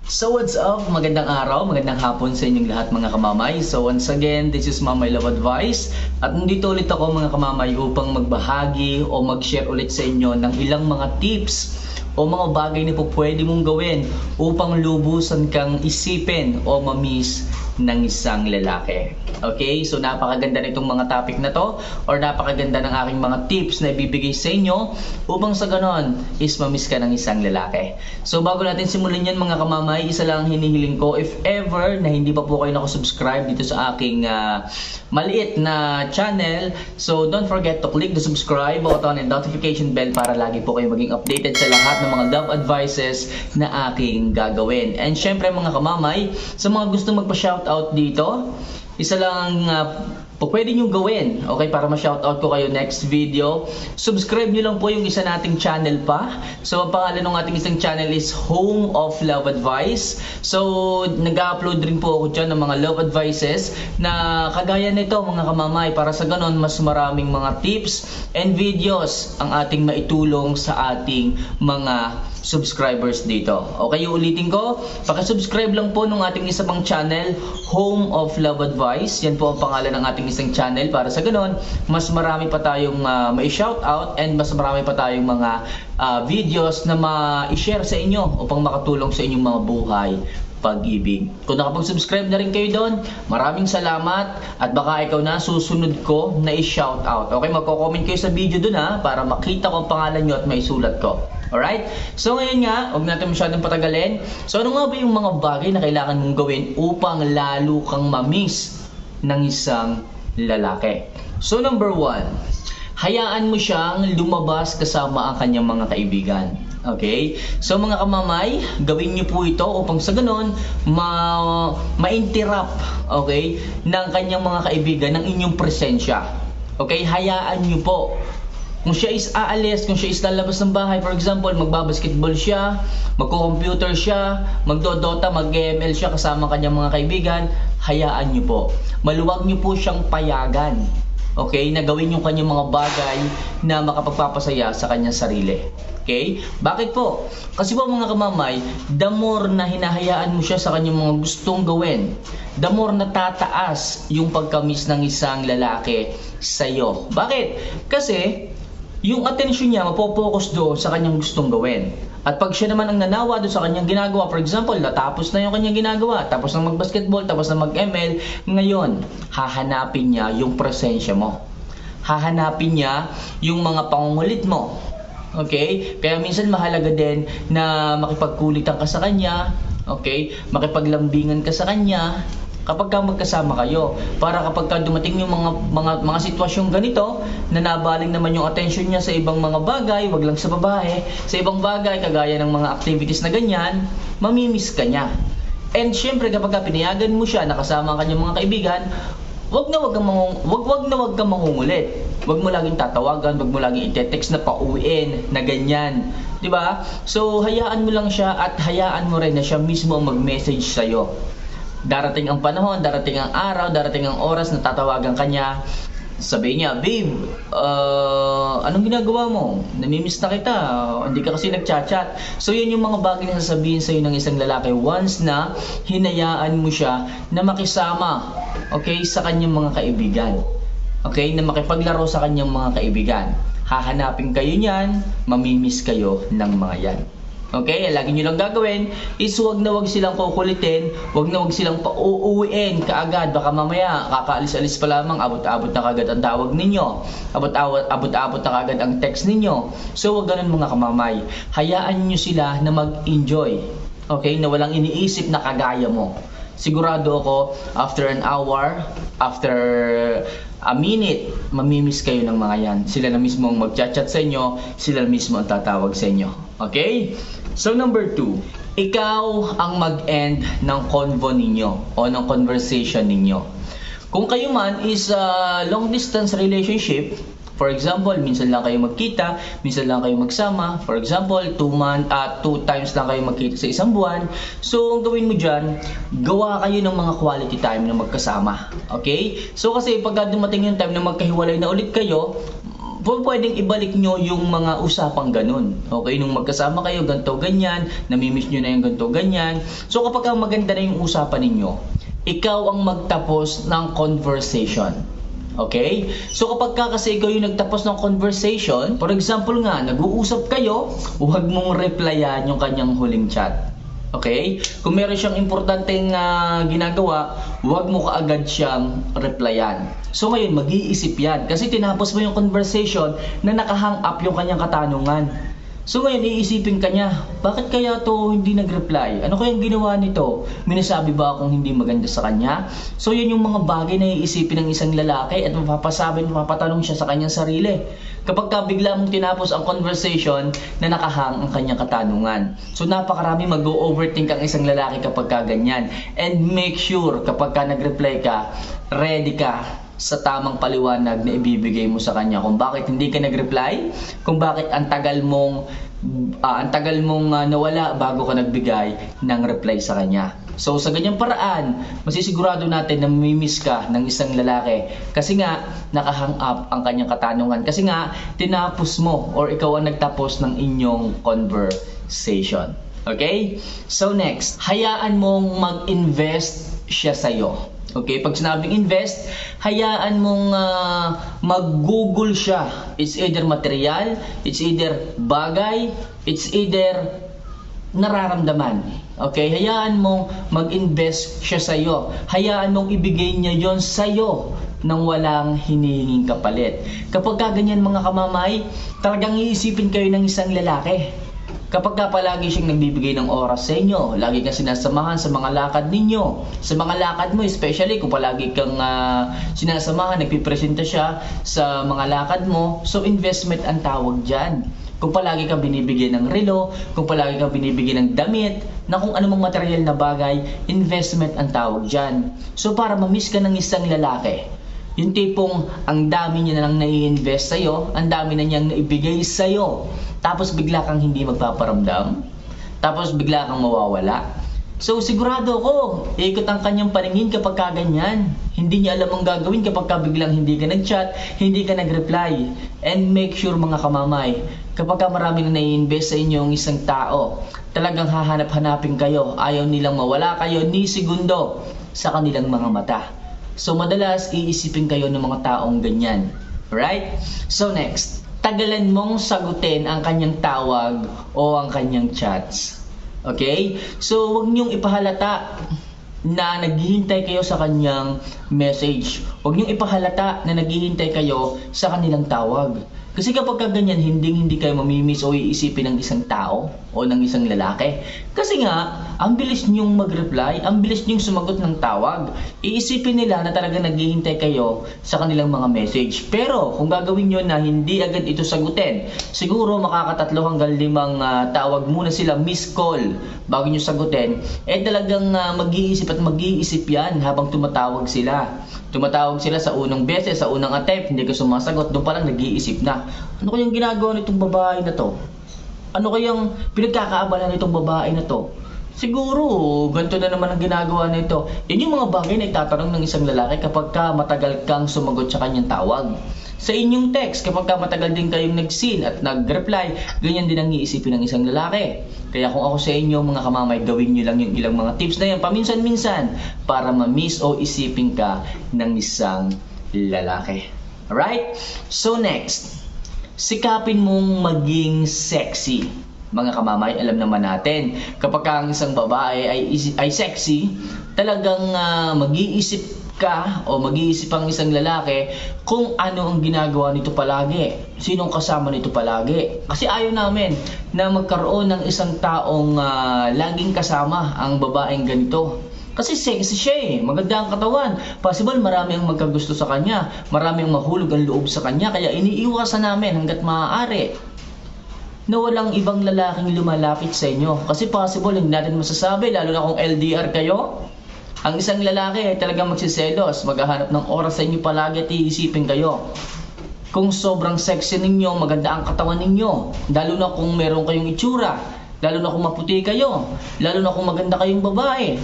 So what's up? Magandang araw, magandang hapon sa inyong lahat mga kamamay. So once again, this is Mamay Love Advice. At nandito ulit ako mga kamamay upang magbahagi o mag-share ulit sa inyo ng ilang mga tips o mga bagay na po pwede mong gawin upang lubusan kang isipin o mamiss ng isang lalaki. Okay? So napakaganda nitong mga topic na to or napakaganda ng aking mga tips na ibibigay sa inyo upang sa ganon is mamiss ka ng isang lalaki. So bago natin simulan yan mga kamamay, isa lang ang hinihiling ko, if ever na hindi pa po kayo nakasubscribe dito sa aking maliit na channel, so don't forget to click the subscribe button and notification bell para lagi po kayo maging updated sa lahat ng mga love advices na aking gagawin. And syempre mga kamamay, sa mga gusto magpa-shoutout dito, isa lang po pwede nyo gawin, okay, para ma-shoutout ko kayo next video. Subscribe nyo lang po yung isa nating channel pa. So ang pangalan ng ating isang channel is Home of Love Advice. So nag-upload rin po ako dyan ng mga love advices na kagaya nito mga kamamay, para sa ganon mas maraming mga tips and videos ang ating maitulong sa ating mga subscribers dito. Okay, ulitin ko, paki-subscribe lang po ng ating isa pang channel, Home of Love Advice. Yan po ang pangalan ng ating isang channel, para sa ganon mas marami pa tayong mai-shoutout and mas marami pa tayong mga videos na ma-share sa inyo upang makatulong sa inyong mga buhay pag-ibig. Kung nakapag-subscribe na rin kayo doon, maraming salamat at baka ikaw na susunod ko na i-shoutout. Okay, magko-comment kayo sa video doon para makita ko ang pangalan nyo at maisulat ko. Alright? So ngayon nga, huwag natin masyadong patagalin. So ano nga ba yung mga bagay na kailangan mong gawin upang lalo kang mamiss ng isang lalaki? So number 1, hayaan mo siyang lumabas kasama ang kanyang mga kaibigan. Okay? So mga kamamay, gawin niyo po ito upang sa ganon ma-interrupt, okay, ng kanyang mga kaibigan ng inyong presensya. Okay? Hayaan niyo po. Kung siya is aalis, kung siya is lalabas ng bahay, for example, magbabasketball siya, magko-computer siya, magdodota, mag-ML siya kasama kanyang mga kaibigan, hayaan niyo po. Maluwag niyo po siyang payagan. Okay? Na gawin yung kanyang mga bagay na makapagpapasaya sa kanyang sarili. Okay? Bakit po? Kasi po mga kamamay, the more na hinahayaan mo siya sa kanyang mga gustong gawin, the more na tataas yung pagkamiss ng isang lalaki sa'yo. Bakit? Kasi yung attention niya mapopokus doon sa kanyang gustong gawin. At pag siya naman ang nanawa doon sa kanyang ginagawa, for example, natapos na yung kanyang ginagawa, tapos na mag-basketball, tapos na mag-ML, ngayon, hahanapin niya yung presensya mo. Hahanapin niya yung mga pangungulit mo. Okay? Kaya minsan mahalaga din na makipagkulitan ka sa kanya, okay? Makipaglambingan ka sa kanya, kapag ka magkasama kayo, para kapag ka dumating yung mga sitwasyong ganito na nabaling naman yung attention niya sa ibang mga bagay, wag lang sa babae, sa ibang bagay kagaya ng mga activities na ganyan, mamimiss ka niya. And syempre kapag ka pinayagan mo siya nakasama ang kanyang mga kaibigan, wag na wag kang mangungulit. Wag mo laging tatawagan, wag mo laging i-text na pauwiin na ganyan, 'di ba? So hayaan mo lang siya at hayaan mo rin na siya mismo ang mag-message sa iyo. Darating ang panahon, darating ang araw, darating ang oras na tatawagan ka niya. Sabihin niya, babe, anong ginagawa mo? Namimiss na kita, hindi ka kasi nagchat-chat. So yun yung mga bagay na sasabihin sa'yo ng isang lalaki once na hinayaan mo siya na makisama, okay, sa kanyang mga kaibigan. Okay, na makipaglaro sa kanyang mga kaibigan. Hahanapin kayo niyan, mamimiss kayo ng mga yan. Okay, lagi nyo lang gagawin is wag na wag silang kukulitin, wag na wag silang pauuwiin kaagad. Baka mamaya kakaalis-alis pa lamang, abot-abot na kagad ang tawag ninyo, abot-abot na kagad ang text ninyo. So wag ganun mga kamamay, hayaan nyo sila na mag-enjoy, okay, na walang iniisip na kagaya mo. Sigurado ako after an hour, after a minute, mamimiss kayo ng mga yan. Sila na mismo ang mag-chat-chat sa inyo, sila na mismo ang tatawag sa inyo. Okay? So number 2, ikaw ang mag-end ng convo ninyo o ng conversation ninyo. Kung kayo man is long distance relationship, for example, minsan lang kayo magkita, minsan lang kayo magsama, for example, 2 times lang kayo magkita sa isang buwan. So ang gawin mo dyan, gawa kayo ng mga quality time na magkasama. Okay? So kasi pag dumating yung time na magkahiwalay na ulit kayo, pwedeng ibalik nyo yung mga usapang ganun. Okay, nung magkasama kayo, ganito, ganyan, namimiss nyo na yung ganito, ganyan. So kapag maganda na yung usapan ninyo, ikaw ang magtapos ng conversation. Okay? So kapag kasi ikaw yung nagtapos ng conversation, for example nga, nag-uusap kayo, huwag mong replyan yung kanyang huling chat. Okay? Kung meron siyang importanteng ginagawa, huwag mo kaagad siyang replyan. So ngayon, mag-iisip yan. Kasi tinapos mo yung conversation na nakahang up yung kanyang katanungan. So ngayon, iisipin ka niya, bakit kaya to hindi nag-reply? Ano kayang ginawa nito? May nasabi ba akong hindi maganda sa kanya? So yun yung mga bagay na iisipin ng isang lalaki at mapapatanong siya sa kanyang sarili. Kapag ka bigla mong tinapos ang conversation na nakahang ang kanyang katanungan. So napakarami mag-overthink ang isang lalaki kapag ka ganyan. And make sure kapag ka nag-reply ka, ready ka sa tamang paliwanag na ibibigay mo sa kanya kung bakit hindi ka nag-reply, kung bakit ang tagal mong nawala bago ka nagbigay ng reply sa kanya. So sa ganyang paraan, masisigurado natin na mamimiss ka ng isang lalaki kasi nga nakahang up ang kanyang katanungan, kasi nga tinapos mo or ikaw ang nagtapos ng inyong conversation. Okay? So next, hayaan mong mag-invest siya sa'yo. Okay, pag sinabing invest, hayaan mong mag-google siya. It's either material, it's either bagay, it's either nararamdaman. Okay, hayaan mong mag-invest siya sa'yo. Hayaan mong ibigay niya yon sa'yo nang walang hinihinging kapalit. Kapag ganyan mga kamamay, talagang iisipin kayo ng isang lalaki. Kapag palagi siyang nagbibigay ng oras sa inyo, lagi kang sinasamahan sa mga lakad ninyo, sa mga lakad mo, especially kung palagi kang sinasamahan, nagpipresenta siya sa mga lakad mo, so investment ang tawag dyan. Kung palagi kang binibigyan ng relo, kung palagi kang binibigyan ng damit, na kung anumang material na bagay, investment ang tawag dyan. So para ma-miss ka ng isang lalaki, yung tipong ang dami niya na lang nai-invest sa'yo, ang dami na niyang naibigay sa'yo, tapos bigla kang hindi magpaparamdam, tapos bigla kang mawawala. So sigurado ako, ikot ang kanyang paningin kapag kaganyan. Hindi niya alam ang gagawin kapag biglang hindi ka nag-chat, hindi ka nag-reply. And make sure mga kamamay, kapag maraming nai-invest sa inyo ang isang tao, talagang hahanap-hanapin kayo, ayaw nilang mawala kayo ni segundo sa kanilang mga mata. So madalas iisipin kayo ng mga taong ganyan. Right? So next, tagalan mong sagutin ang kanyang tawag o ang kanyang chats. Okay? So huwag niyong ipahalata na naghihintay kayo sa kanyang message. Huwag niyong ipahalata na naghihintay kayo sa kanilang tawag. Kasi kapag ganyan, hindi kayo mamimiss o iisipin ng isang tao o ng isang lalaki. Kasi nga, ang bilis niyong mag-reply, ang bilis niyong sumagot ng tawag. Iisipin nila na talaga naghihintay kayo sa kanilang mga message. Pero kung gagawin niyo na hindi agad ito sagutin, siguro makakatatlo hanggang 5 tawag muna sila, miss call, bago niyo sagutin, talagang mag-iisip at mag-iisip yan habang tumatawag sila. Tumatawag sila sa unang beses, sa unang attempt, hindi ka sumasagot, doon pa lang nag-iisip na. Ano kayang ginagawa nitong babae na to? Ano kayang pinagkakaabala nitong babae na to? Siguro, ganito na naman ang ginagawa nito. Yan yung mga bagay na itatanong ng isang lalaki kapag matagal kang sumagot sa kanyang tawag. Sa inyong text, kapag matagal din kayong nag-seen at nag-reply, ganyan din ang iisipin ng isang lalaki. Kaya kung ako sa inyo mga kamamay, gawin nyo lang yung ilang mga tips na yan paminsan-minsan para ma-miss o isipin ka ng isang lalaki. Alright? So next, sikapin mong maging sexy. Mga kamamay, alam naman natin, kapag ang isang babae ay sexy, talagang mag-iisip ka o mag-iisip ang isang lalaki kung ano ang ginagawa nito palagi, sinong kasama nito palagi. Kasi ayaw namin na magkaroon ng isang taong laging kasama ang babaeng ganito. Kasi sexy siya maganda ang katawan. Possible marami ang magkagusto sa kanya, marami ang mahulog ang loob sa kanya, kaya iniiwasan namin hanggat maaari na walang ibang lalaking lumalapit sa inyo. Kasi possible, hindi natin masasabi, lalo na kung LDR kayo. Ang isang lalaki ay talagang magsiselos, maghahanap ng oras sa inyo palagi at iisipin kayo. Kung sobrang sexy ninyo, maganda ang katawan ninyo, lalo na kung meron kayong itsura, lalo na kung maputi kayo, lalo na kung maganda kayong babae.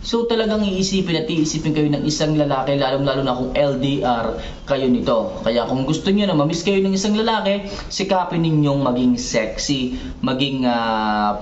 So talagang iisipin at iisipin kayo ng isang lalaki, lalong-lalo na kung LDR kayo nito. Kaya kung gusto niyo na mamiss kayo ng isang lalaki, sikapin ninyong maging sexy, maging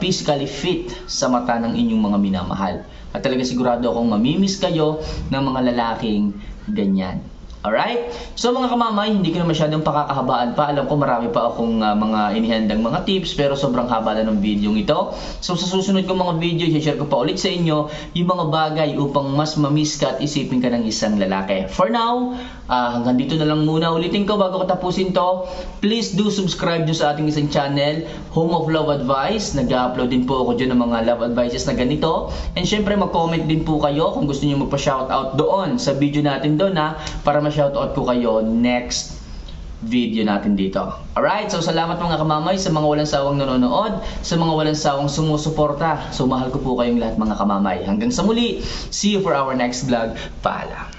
physically fit sa mata ng inyong mga minamahal. At talaga sigurado akong mamimiss kayo ng mga lalaking ganyan. Alright? So mga kamamay, hindi ko na masyadong pakakahabaan pa. Alam ko marami pa akong mga inihandang mga tips, pero sobrang haba na ng video ito. So sa susunod kong mga video, i-share ko pa ulit sa inyo yung mga bagay upang mas mamiss ka at isipin ka ng isang lalaki. For now, hanggang dito na lang muna. Ulitin ko bago ko tapusin to, please do subscribe nyo sa ating isang channel, Home of Love Advice. Nag-upload din po ako dyan ng mga love advices na ganito. And syempre mag-comment din po kayo kung gusto nyo magpa-shoutout doon sa video natin doon, para ma-shoutout ko kayo next video natin dito. Alright, so salamat mga kamamay sa mga walang sawang nanonood, sa mga walang sawang sumusuporta. So mahal ko po kayong lahat mga kamamay. Hanggang sa muli, see you for our next vlog. Paalam.